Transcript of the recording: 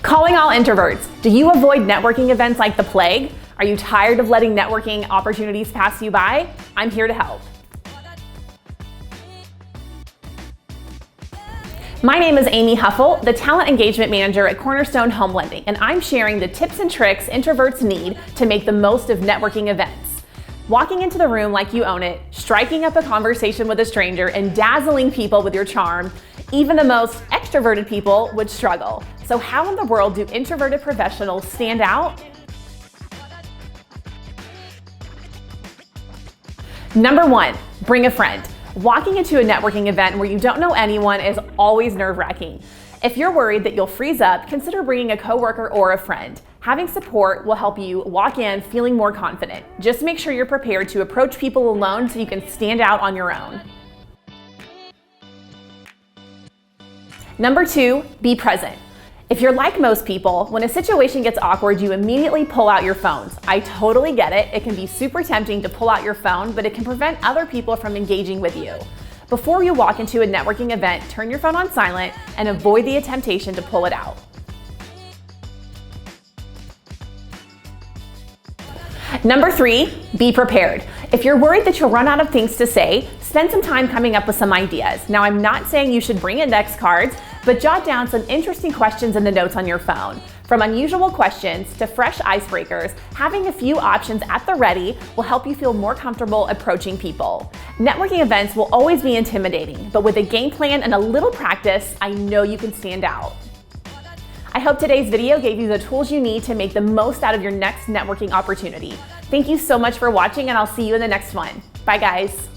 Calling all introverts. Do you avoid networking events like the plague? Are you tired of letting networking opportunities pass you by? I'm here to help. My name is Amy Huffle, the Talent Engagement Manager at Cornerstone Home Lending, and I'm sharing the tips and tricks introverts need to make the most of networking events. Walking into the room like you own it, striking up a conversation with a stranger, and dazzling people with your charm, even the most extroverted people would struggle. So how in the world do introverted professionals stand out? Number 1, bring a friend. Walking into a networking event where you don't know anyone is always nerve-wracking. If you're worried that you'll freeze up, consider bringing a coworker or a friend. Having support will help you walk in feeling more confident. Just make sure you're prepared to approach people alone so you can stand out on your own. Number 2, be present. If you're like most people, when a situation gets awkward, you immediately pull out your phones. I totally get it. It can be super tempting to pull out your phone, but it can prevent other people from engaging with you. Before you walk into a networking event, turn your phone on silent and avoid the temptation to pull it out. Number 3, be prepared. If you're worried that you'll run out of things to say, spend some time coming up with some ideas. Now, I'm not saying you should bring index cards, but jot down some interesting questions in the notes on your phone. From unusual questions to fresh icebreakers, having a few options at the ready will help you feel more comfortable approaching people. Networking events will always be intimidating, but with a game plan and a little practice, I know you can stand out. I hope today's video gave you the tools you need to make the most out of your next networking opportunity. Thank you so much for watching, and I'll see you in the next one. Bye, guys.